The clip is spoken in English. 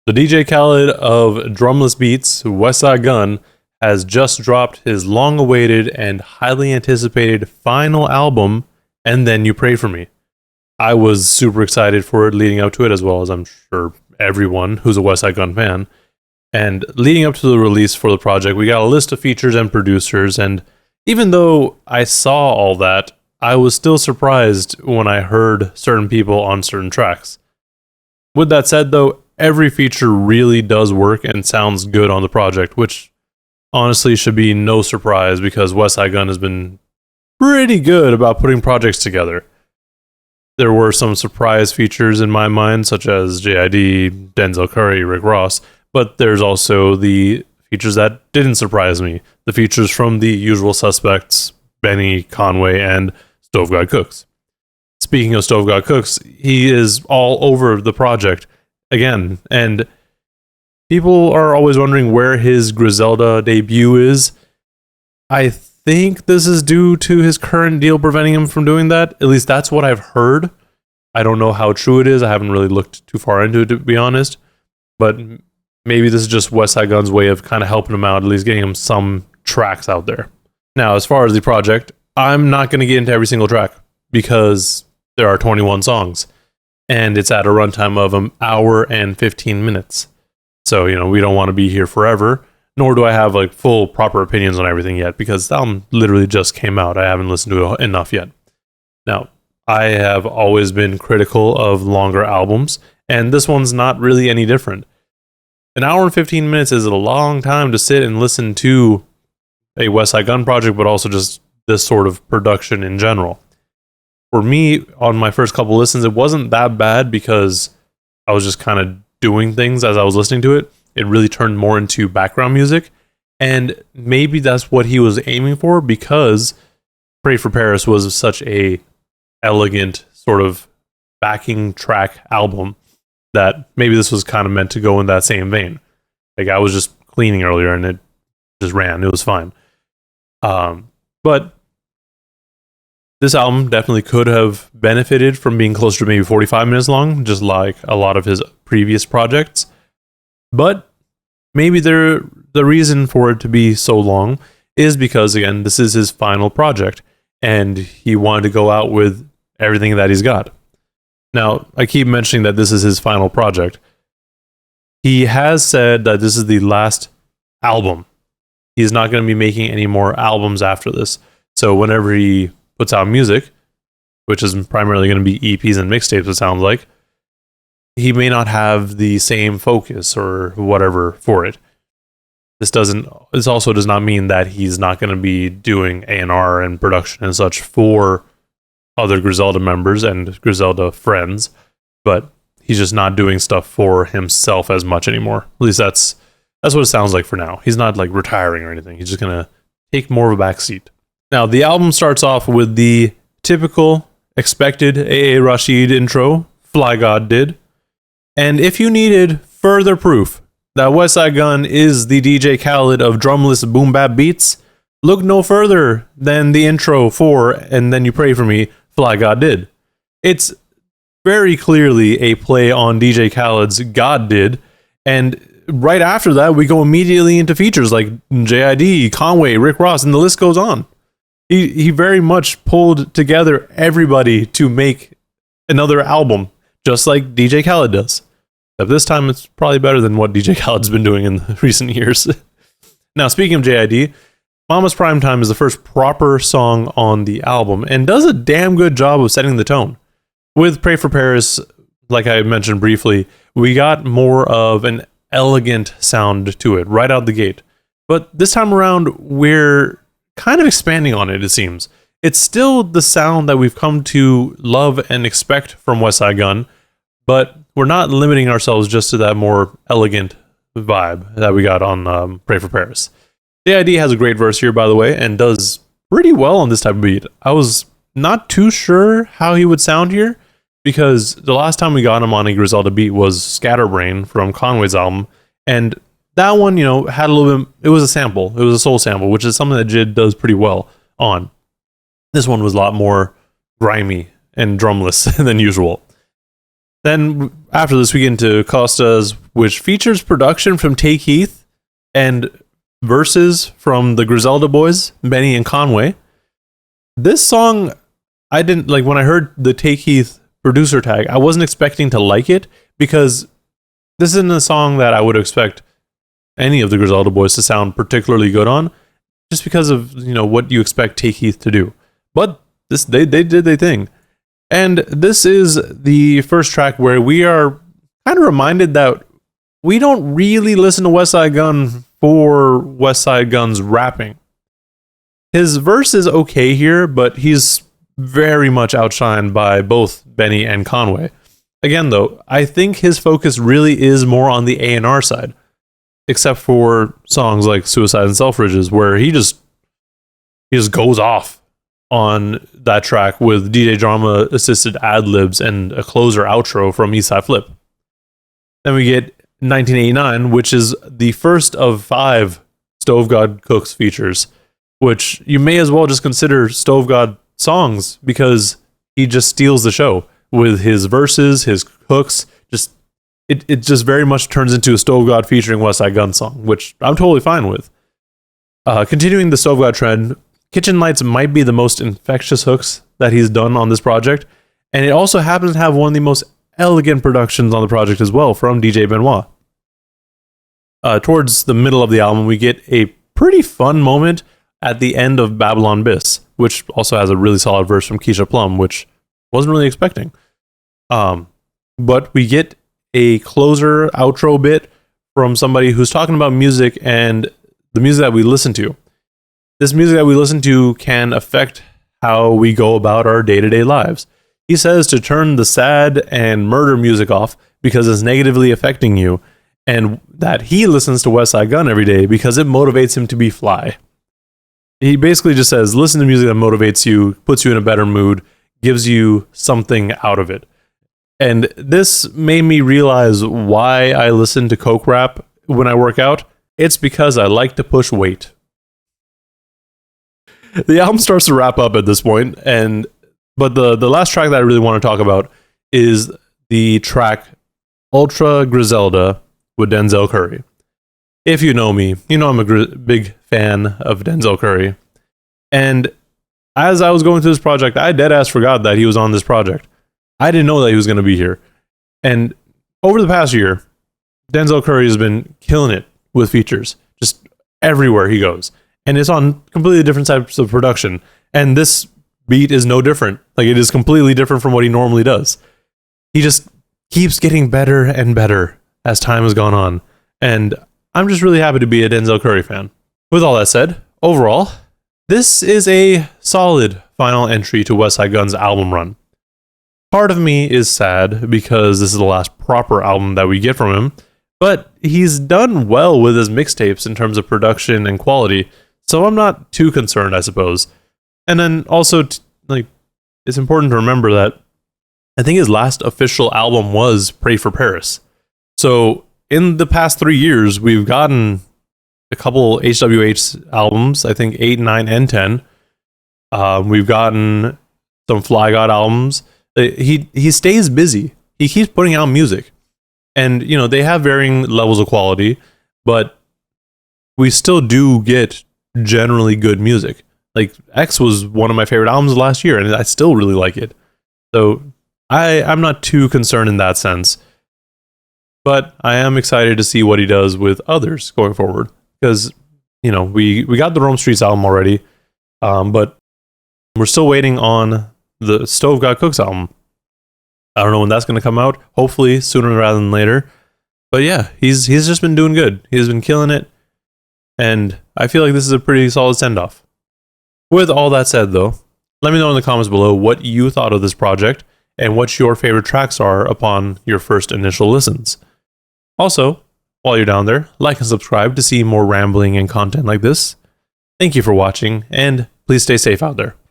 The DJ Khaled of drumless beats, Westside Gunn, has just dropped his long-awaited and highly anticipated final album, And Then You Pray For Me. I was super excited for it leading up to it, as well as I'm sure everyone who's a Westside Gunn fan. And leading up to the release for the project, we got a list of features and producers, and even though I saw all that, I was still surprised when I heard certain people on certain tracks. With that said, though, every feature really does work and sounds good on the project, which honestly should be no surprise because Westside Gunn has been pretty good about putting projects together. There were some surprise features in my mind, such as JID, Denzel Curry, Rick Ross, but there's also the features that didn't surprise me. The features from the usual suspects, Benny, Conway, and Stove God Cooks. Speaking of Stove God Cooks, he is all over the project again, and people are always wondering where his Griselda debut is. I think this is due to his current deal preventing him from doing that. At least that's what I've heard. I don't know how true it is. I haven't really looked too far into it, to be honest. But maybe this is just Westside Gunn's way of kind of helping him out, at least getting him some tracks out there. Now, as far as the project, I'm not going to get into every single track because there are 21 songs. And it's at a runtime of an hour and 15 minutes. So, we don't want to be here forever. Nor do I have like full proper opinions on everything yet because the album literally just came out. I haven't listened to it enough yet. Now, I have always been critical of longer albums, and this one's not really any different. An hour and 15 minutes is a long time to sit and listen to a Westside Gunn project, but also just this sort of production in general. For me, on my first couple listens, it wasn't that bad because I was just kind of doing things as I was listening to it. It really turned more into background music, and maybe that's what he was aiming for because Pray for Paris was such a elegant sort of backing track album that maybe this was kind of meant to go in that same vein. Like I was just cleaning earlier and it just ran. It was fine. But this album definitely could have benefited from being closer to maybe 45 minutes long, just like a lot of his previous projects. But maybe the reason for it to be so long is because, again, this is his final project, and he wanted to go out with everything that he's got. Now, I keep mentioning that this is his final project. He has said that this is the last album. He's not going to be making any more albums after this. So whenever he puts out music, which is primarily going to be EPs and mixtapes, it sounds like, he may not have the same focus or whatever for it. This also does not mean that he's not going to be doing A&R and production and such for other Griselda members and Griselda friends, but he's just not doing stuff for himself as much anymore. At least that's what it sounds like for now. He's not like retiring or anything. He's just going to take more of a back seat. Now, the album starts off with the typical expected A.A. Rashid intro, Fly God did. And if you needed further proof that Westside Gunn is the DJ Khaled of drumless boom bap beats, look no further than the intro for And Then You Pray For Me, Fly God Did. It's very clearly a play on DJ Khaled's God Did, and right after that, we go immediately into features like JID, Conway, Rick Ross, and the list goes on. He very much pulled together everybody to make another album, just like DJ Khaled does. But this time, it's probably better than what DJ Khaled's been doing in recent years. Now, speaking of JID, Mama's Primetime is the first proper song on the album and does a damn good job of setting the tone. With Pray for Paris, like I mentioned briefly, we got more of an elegant sound to it right out the gate. But this time around, we're kind of expanding on it, it seems. It's still the sound that we've come to love and expect from Westside Gunn, but we're not limiting ourselves just to that more elegant vibe that we got on Pray for Paris. The ID has a great verse here, by the way, and does pretty well on this type of beat. I was not too sure how he would sound here, because the last time we got him on a Griselda beat was Scatterbrain from Conway's album, and that one, had a little bit, it was a sample, it was a soul sample, which is something that Jid does pretty well on. This one was a lot more grimy and drumless than usual. Then after this, we get into Costa's, which features production from Take Heath and verses from the Griselda boys, Benny and Conway. This song, I didn't like when I heard the Take Heath producer tag. I wasn't expecting to like it because this isn't a song that I would expect any of the Griselda boys to sound particularly good on, just because of what you expect Take Heath to do. But this they did their thing. And this is the first track where we are kind of reminded that we don't really listen to Westside Gunn for Westside Gunn's rapping. His verse is okay here, but he's very much outshined by both Benny and Conway. Again, though, I think his focus really is more on the A&R side, except for songs like Suicide and Selfridges, where he just goes off on that track with DJ Drama assisted ad-libs and a closer outro from Eastside Flip. Then we get 1989, which is the first of 5 Stove God Cooks features, which you may as well just consider Stove God songs because he just steals the show with his verses, his hooks. It just very much turns into a Stove God featuring Westside Gunn song, which I'm totally fine with. Continuing the Stove God trend, Kitchen Lights might be the most infectious hooks that he's done on this project, and it also happens to have one of the most elegant productions on the project as well from DJ Benoit. Towards the middle of the album, we get a pretty fun moment at the end of Babylon Biss, which also has a really solid verse from Keisha Plum, which wasn't really expecting. But we get a closer outro bit from somebody who's talking about music and the music that we listen to. This music that we listen to can affect how we go about our day-to-day lives. He says to turn the sad and murder music off because it's negatively affecting you, and that he listens to Westside Gunn every day because it motivates him to be fly. He basically just says, listen to music that motivates you, puts you in a better mood, gives you something out of it. And this made me realize why I listen to Coke rap when I work out. It's because I like to push weight. The album starts to wrap up at this point, but the last track that I really want to talk about is the track Ultra Griselda with Denzel Curry. If you know me, you know I'm a big fan of Denzel Curry. And as I was going through this project, I deadass forgot that he was on this project. I didn't know that he was going to be here. And over the past year, Denzel Curry has been killing it with features, just everywhere he goes. And it's on completely different types of production. And this beat is no different. Like, it is completely different from what he normally does. He just keeps getting better and better as time has gone on. And I'm just really happy to be a Denzel Curry fan. With all that said, overall, this is a solid final entry to Westside Gunn's album run. Part of me is sad because this is the last proper album that we get from him, but he's done well with his mixtapes in terms of production and quality, so I'm not too concerned, I suppose. And then also, it's important to remember that I think his last official album was Pray for Paris. So in the past 3 years, we've gotten a couple HWH albums, I think 8, 9, and 10. We've gotten some Fly God albums. He stays busy. He keeps putting out music. And, they have varying levels of quality, but we still do get generally good music. Like, X was one of my favorite albums last year, and I still really like it. So I'm not too concerned in that sense. But I am excited to see what he does with others going forward. Because, we got the Rome Streets album already, but we're still waiting on the Stove God Cooks album. I don't know when that's going to come out. Hopefully sooner rather than later. But yeah, he's just been doing good. He's been killing it. And I feel like this is a pretty solid send-off. With all that said, though, let me know in the comments below what you thought of this project and what your favorite tracks are upon your first initial listens. Also, while you're down there, like and subscribe to see more rambling and content like this. Thank you for watching, and please stay safe out there.